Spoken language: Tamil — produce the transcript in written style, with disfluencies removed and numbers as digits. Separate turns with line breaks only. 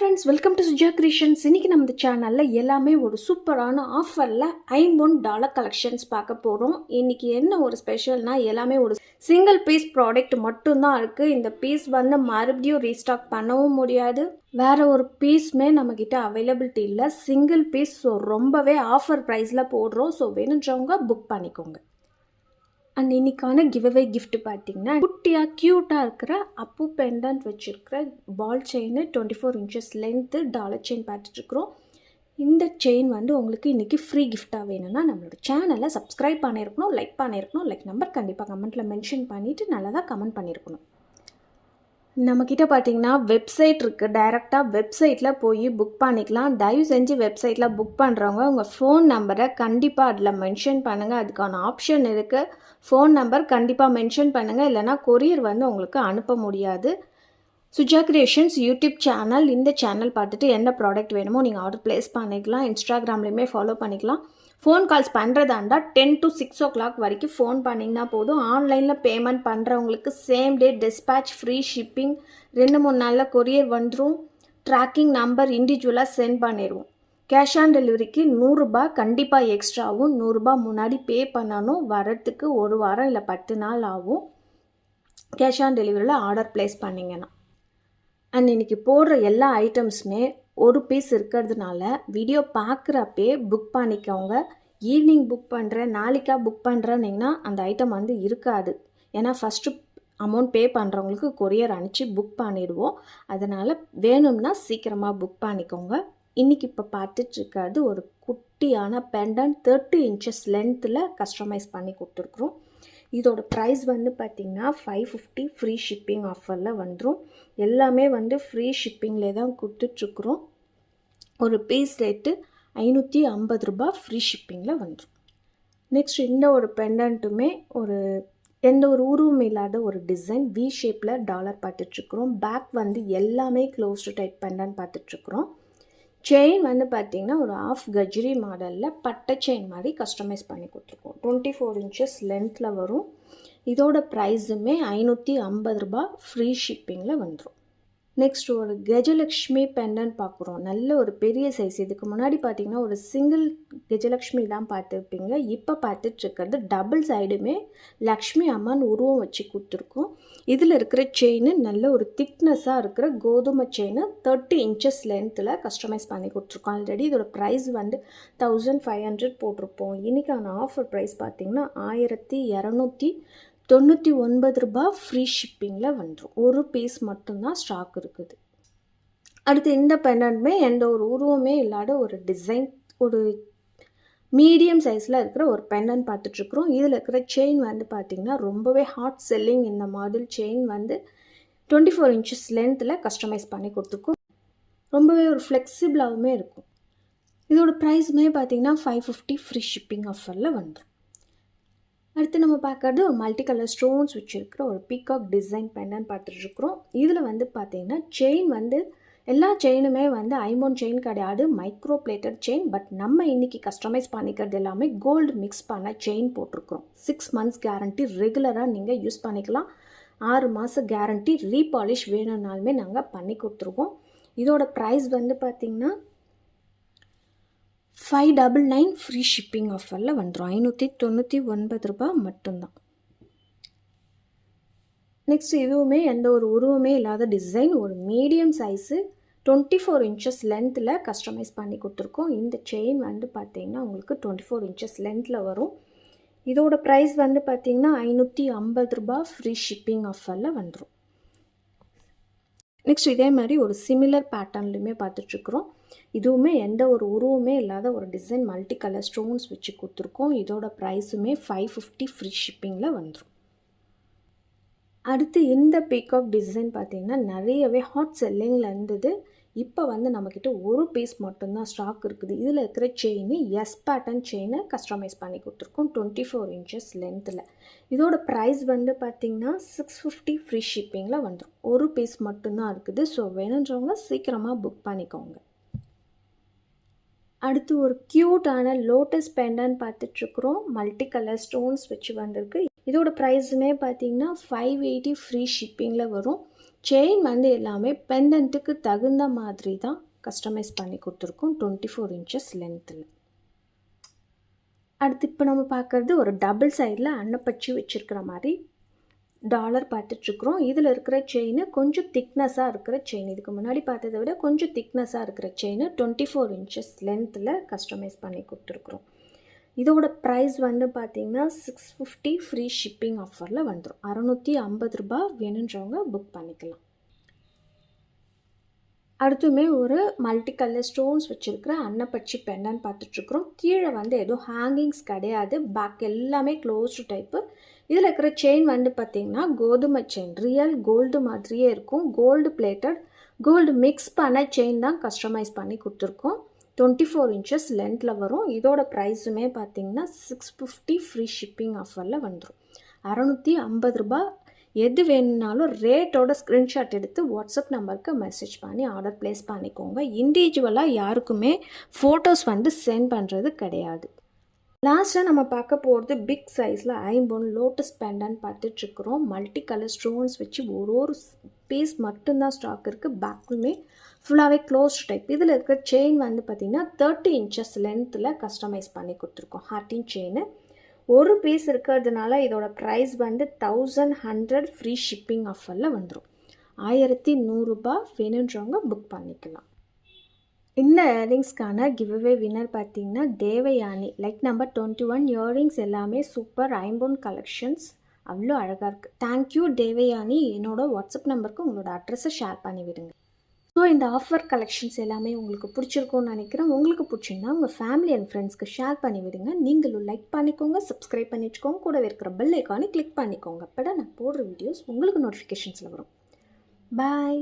friends, welcome to Suja Creations. இன்னைக்கு நம்ம சேனல்ல எல்லாமே ஒரு சூப்பரான ஆஃபர்ல $51 கலெக்ஷன்ஸ் பார்க்க போறோம். இன்னைக்கு என்ன ஒரு ஸ்பெஷல்னா எல்லாமே ஒரு சிங்கிள் பீஸ் ப்ராடக்ட் மட்டும் தான் இருக்கு. இந்த பீஸ் வந்து மறுபடியும் ரீஸ்டாக் பண்ணவும் முடியாது. வேற ஒரு பீஸ்மே நம்ம கிட்ட அவைலபிலிட்டி இல்ல. சிங்கிள் பீஸ் ரொம்பவே ஆஃபர் பிரைஸ்ல போடுறோம். ஸோ வேணுன்றவங்க புக் பண்ணிக்கோங்க. அண்ட் இன்னைக்கான கிவ்அவே கிஃப்ட் பார்த்தீங்கன்னா குட்டியாக க்யூட்டாக இருக்கிற அப்பு பெண்டன்ட் வச்சுருக்கிற ball chain 24 inches length dollar chain பார்த்துட்ருக்குறோம். இந்த செயின் வந்து உங்களுக்கு இன்றைக்கி ஃப்ரீ கிஃப்டாக வேணும்னா நம்மளோட சேனலை சப்ஸ்கிரைப் பண்ணியிருக்கணும், லைக் நம்பர் கண்டிப்பாக கமெண்ட்டில் மென்ஷன் பண்ணிவிட்டு நல்லதாக கமெண்ட் பண்ணியிருக்கணும். நம்மக்கிட்ட பார்த்தீங்கன்னா வெப்சைட் இருக்குது. டைரெக்டாக வெப்சைட்டில் போய் புக் பண்ணிக்கலாம். தயவு செஞ்சு வெப்சைட்டில் புக் பண்ணுறவங்க உங்கள் ஃபோன் நம்பரை கண்டிப்பாக அதில் மென்ஷன் பண்ணுங்கள். அதுக்கான ஆப்ஷன் இருக்குது. ஃபோன் நம்பர் கண்டிப்பாக மென்ஷன் பண்ணுங்கள், இல்லைனா கொரியர் வந்து உங்களுக்கு அனுப்ப முடியாது. சுஜா கிரியேஷன்ஸ் யூடியூப் சேனல், இந்த சேனல் பார்த்துட்டு என்ன ப்ராடக்ட் வேணுமோ நீங்கள் ஆர்டர் ப்ளேஸ் பண்ணிக்கலாம். இன்ஸ்டாகிராம்லேயுமே ஃபாலோ பண்ணிக்கலாம். ஃபோன் கால்ஸ் பண்ணுறதா இருந்தால் 10 to 6 o'clock வரைக்கும் ஃபோன் பண்ணிங்கன்னா போதும். ஆன்லைனில் பேமெண்ட் பண்ணுறவங்களுக்கு same day dispatch, free shipping, 2-3 நாளில் கொரியர் வந்துடும். ட்ராக்கிங் நம்பர் இண்டிவிஜுவலாக சென்ட் பண்ணிடுவோம். கேஷ் ஆன் டெலிவரிக்கு $100 கண்டிப்பாக எக்ஸ்ட்ராவும். $100 முன்னாடி பே பண்ணணும். வரத்துக்கு 1 வாரம் இல்லை 10 நாள் ஆகும் கேஷ் ஆன் டெலிவரியில் ஆர்டர் ப்ளேஸ் பண்ணிங்கன்னா. அண்ட் இன்றைக்கி போடுற எல்லா ஐட்டம்ஸுமே ஒரு பீஸ் இருக்கிறதுனால வீடியோ பார்க்குறப்பே புக் பண்ணிக்கோங்க. ஈவினிங் புக் பண்ணுறேன், நாளைக்கா புக் பண்ணுறேன்னிங்கன்னா அந்த ஐட்டம் வந்து இருக்காது. ஏன்னா ஃபஸ்ட்டு அமௌண்ட் பே பண்ணுறவங்களுக்கு கொரியர் அனுப்பிச்சி புக் பண்ணிடுவோம். அதனால் வேணும்னா சீக்கிரமாக புக் பண்ணிக்கோங்க. இன்றைக்கி இப்போ பார்த்துட்ருக்காது ஒரு குட்டியான பெண்டன்ட் 30 இன்ச்சஸ் லென்த்தில் கஸ்டமைஸ் பண்ணி கொடுத்துருக்குறோம். இதோட ப்ரைஸ் வந்து பார்த்திங்கன்னா $550 ஃப்ரீ ஷிப்பிங் ஆஃபரில் வந்துடும். எல்லாமே வந்து ஃப்ரீ ஷிப்பிங்லே தான் கொடுத்துட்ருக்குறோம். ஒரு பீஸ் ரேட்டு $550 ஃப்ரீ ஷிப்பிங்கில் வந்துடும். நெக்ஸ்ட் இந்த ஒரு பெண்டன்ட்டுமே எந்த ஒரு உருவம் இல்லாத ஒரு டிசைன் வி ஷேப்பில் டாலர் பார்த்துட்ருக்குறோம். பேக் வந்து எல்லாமே க்ளோஸ்டு டைப் பெண்டன்ட் பார்த்துட்ருக்குறோம். செயின் வந்து பார்த்திங்கன்னா ஒரு ஆஃப் கஜ்ரி மாடலில் பட்டை செயின் மாதிரி கஸ்டமைஸ் பண்ணி கொடுத்துருக்கோம். 24 இன்ச்சஸ் லென்த்தில் வரும். இதோட ப்ரைஸுமே $550 ஃப்ரீ ஷிப்பிங்கில் வந்துடும். நெக்ஸ்ட் ஒரு கஜலக்ஷ்மி பெண்டன்ட் பார்க்குறோம். நல்ல ஒரு பெரிய சைஸ். இதுக்கு முன்னாடி பார்த்திங்கன்னா ஒரு சிங்கிள் கஜலக்ஷ்மி தான் பார்த்துருப்பீங்க. இப்போ பார்த்துட்ருக்கிறது டபுள் சைடுமே லக்ஷ்மி அம்மன் உருவம் வச்சு கொடுத்துருக்கோம். இதில் இருக்கிற செயின் நல்ல ஒரு திக்னஸாக இருக்கிற கோதுமை செயின் 30 இன்ச்சஸ் லென்த்தில் கஸ்டமைஸ் பண்ணி கொடுத்துருக்கோம். ஆல்ரெடி இதோட ப்ரைஸ் வந்து 1500 போட்டிருப்போம். இன்றைக்கான ஆஃபர் ப்ரைஸ் பார்த்திங்கன்னா $1299 ஃப்ரீ ஷிப்பிங்கில் வந்துடும். ஒரு பீஸ் மட்டும்தான் ஸ்டாக் இருக்குது. அடுத்து இந்த பெண்டன்ட்மே எந்த ஒரு உருவமே இல்லாத ஒரு டிசைன், ஒரு மீடியம் சைஸில் இருக்கிற ஒரு பெண்டன்ட் பார்த்துட்ருக்குறோம். இதில் இருக்கிற செயின் வந்து பார்த்திங்கன்னா ரொம்பவே ஹாட் செல்லிங். இந்த மாடல் செயின் வந்து 24 இன்ச்சஸ் லென்த்தில் கஸ்டமைஸ் பண்ணி கொடுத்துருக்கோம். ரொம்பவே ஒரு ஃப்ளெக்சிபிளாகவுமே இருக்கும். இதோட ப்ரைஸுமே பார்த்திங்கன்னா $550 ஃப்ரீ ஷிப்பிங் ஆஃபரில் வந்துடும். அடுத்து நம்ம பார்க்குறது ஒரு மல்டி கலர் ஸ்டோன்ஸ் வச்சுருக்கிற ஒரு பீகாக் டிசைன் பெண்டன்ட் பார்த்துட்ருக்குறோம். இதில் வந்து பார்த்திங்கன்னா செயின் வந்து எல்லா செயினுமே வந்து ஐமோன் செயின் கிடையாது, மைக்ரோ பிளேட்டட் செயின். பட் நம்ம இன்றைக்கி கஸ்டமைஸ் பண்ணிக்கிறது எல்லாமே கோல்டு மிக்ஸ் பண்ண செயின் போட்டிருக்கிறோம். 6 months கேரண்டி, ரெகுலராக நீங்கள் யூஸ் பண்ணிக்கலாம். 6 மாத கேரண்டி, ரீபாலிஷ் வேணும்னாலுமே நாங்கள் பண்ணி கொடுத்துருவோம். இதோட ப்ரைஸ் வந்து பார்த்திங்கன்னா $599 ஃப்ரீ ஷிப்பிங் ஆஃபரில் வந்துடும். $599 மட்டும்தான். நெக்ஸ்ட் இதுவுமே எந்த ஒரு உருவமே இல்லாத டிசைன், ஒரு மீடியம் சைஸு 24 இன்ச்சஸ் லென்த்தில் கஸ்டமைஸ் பண்ணி கொடுத்துருக்கோம். இந்த செயின் வந்து பார்த்திங்கன்னா உங்களுக்கு 24 இன்ச்சஸ் லென்த்தில் வரும். இதோட ப்ரைஸ் வந்து பார்த்திங்கன்னா $550 ஃப்ரீ ஷிப்பிங் ஆஃபரில் வந்துடும். நெக்ஸ்ட் இதே மாதிரி ஒரு சிமிலர் பேட்டர்ன்லையுமே பார்த்துட்ருக்குறோம். இதுவுமே எந்த ஒரு உருவமே இல்லாத ஒரு டிசைன் மல்டி கலர் ஸ்டோன்ஸ் வச்சு கொடுத்துருக்கோம். இதோட ப்ரைஸுமே $550 ஃப்ரீ ஷிப்பிங்கில் வந்துடும். அடுத்து இந்த பீகாக் டிசைன் பார்த்திங்கன்னா நிறையவே ஹாட் செல்லிங்கில் இருந்தது. இப்போ வந்து நம்மக்கிட்ட ஒரு பீஸ் மட்டும்தான் ஸ்டாக் இருக்குது. இதில் இருக்கிற செயின் எஸ் பேட்டர்ன் செயினை கஸ்டமைஸ் பண்ணி கொடுத்துருக்கோம் 24 இன்ச்சஸ் லென்த்தில். இதோட ப்ரைஸ் வந்து பார்த்திங்கன்னா $650 ஃப்ரீ ஷிப்பிங்கில் வந்துடும். ஒரு பீஸ் மட்டும்தான் இருக்குது. ஸோ வேணுன்றவங்க சீக்கிரமாக புக் பண்ணிக்கோங்க. அடுத்து ஒரு க்யூட்டான லோட்டஸ் பெண்டன்ட் பார்த்துட்ருக்குறோம். மல்டி கலர் ஸ்டோன்ஸ் வச்சு வந்திருக்கு. இதோட ப்ரைஸுமே பார்த்திங்கன்னா $580 ஃப்ரீ ஷிப்பிங்கில் வரும். செயின் வந்து எல்லாமே பெண்டன்ட்டுக்கு தகுந்த மாதிரி தான் கஸ்டமைஸ் பண்ணி கொடுத்துருக்கோம் 24 inches லென்த்தில். அடுத்து இப்போ நம்ம பார்க்குறது ஒரு டபுள் சைடில் அன்னப்பச்சி வச்சுருக்கிற மாதிரி டாலர் பார்த்துட்ருக்குறோம். இதில் இருக்கிற செயின் கொஞ்சம் திக்னஸாக இருக்கிற செயின், இதுக்கு முன்னாடி பார்த்ததை விட கொஞ்சம் திக்னஸாக இருக்கிற செயின் 24 inches லென்த்தில் கஸ்டமைஸ் பண்ணி கொடுத்துருக்குறோம். இதோட ப்ரைஸ் வந்து பார்த்திங்கன்னா 650 ஃப்ரீ ஷிப்பிங் ஆஃபரில் வந்துடும். 650 ரூபாய் வேணுன்றவங்க புக் பண்ணிக்கலாம். அடுத்துமே ஒரு மல்டி கலர் ஸ்டோன்ஸ் வச்சுருக்கிற அன்னப்பச்சி பெண்டன் பார்த்துட்ருக்குறோம். கீழே வந்து எதுவும் ஹேங்கிங்ஸ் கிடையாது, பேக் எல்லாமே க்ளோஸ்டு டைப்பு. இதில் இருக்கிற செயின் வந்து பார்த்திங்கன்னா கோதுமை செயின், ரியல் கோல்டு மாதிரியே இருக்கும். கோல்டு பிளேட்டட், கோல்டு மிக்ஸ் பண்ண செயின் தான் கஸ்டமைஸ் பண்ணி கொடுத்துருக்கோம். 24 inches லென்த்தில் வரும். இதோட ப்ரைஸுமே பார்த்திங்கன்னா 650 ஃப்ரீ ஷிப்பிங் ஆஃபரில் வந்துடும். 650 ரூபாய். எது வேணும்னாலும் ரேட்டோட ஸ்க்ரீன்ஷாட் எடுத்து வாட்ஸ்அப் நம்பருக்கு மெசேஜ் பண்ணி ஆர்டர் ப்ளேஸ் பண்ணிக்கோங்க. இண்டிவிஜுவலாக யாருக்குமே ஃபோட்டோஸ் வந்து சென்ட் பண்ணுறது கிடையாது. லாஸ்ட்டாக நம்ம பார்க்க போகிறது பிக் சைஸில் ஐம்பொன் லோட்டஸ் பெண்டன் பார்த்துட்ருக்குறோம். மல்டி கலர் ஸ்டோன்ஸ் வச்சு ஒரு பீஸ் மட்டும்தான் ஸ்டாக் இருக்குது. பேக்குமே ஃபுல்லாகவே க்ளோஸ்ட் டைப். இதில் இருக்கிற செயின் வந்து பார்த்திங்கன்னா 30 inches லென்த்தில் கஸ்டமைஸ் பண்ணி கொடுத்துருக்கோம். ஹார்டின் செயின் ஒரு பீஸ் இருக்கிறதுனால இதோட ப்ரைஸ் வந்து 1100 ஃப்ரீ ஷிப்பிங் ஆஃபரில் வந்துடும். 1100 ரூபாய் வேணுன்றவங்க புக் பண்ணிக்கலாம். இந்த இயரிங்ஸ்க்கான கிவ்அவே வின்னர் பார்த்திங்கன்னா தேவயானி. லைக் நம்பர் 21 இயரிங்ஸ் எல்லாமே சூப்பர் ஐம்பொன் கலெக்ஷன்ஸ், அவ்வளோ அழகாக இருக்குது. தேங்க்யூ தேவயானி. என்னோட வாட்ஸ்அப் நம்பருக்கு உங்களோட அட்ரஸை ஷேர் பண்ணி விடுங்க. ஸோ இந்த ஆஃபர் கலெக்ஷன்ஸ் எல்லாமே உங்களுக்கு பிடிச்சிருக்கும்னு நினைக்கிறேன். உங்களுக்கு பிடிச்சிருந்தா உங்கள் ஃபேமிலி அண்ட் ஃப்ரெண்ட்ஸ்க்கு ஷேர் பண்ணி விடுங்க. நீங்களும் லைக் பண்ணிக்கோங்க, சப்ஸ்கிரைப் பண்ணி வச்சுக்கோங்க, கூட இருக்கிற பெல் ஐக்கானை கிளிக் பண்ணிக்கோங்க. அப்போ தான் நான் போடுற வீடியோஸ் உங்களுக்கு நோட்டிஃபிகேஷன்ஸில் வரும். பாய்.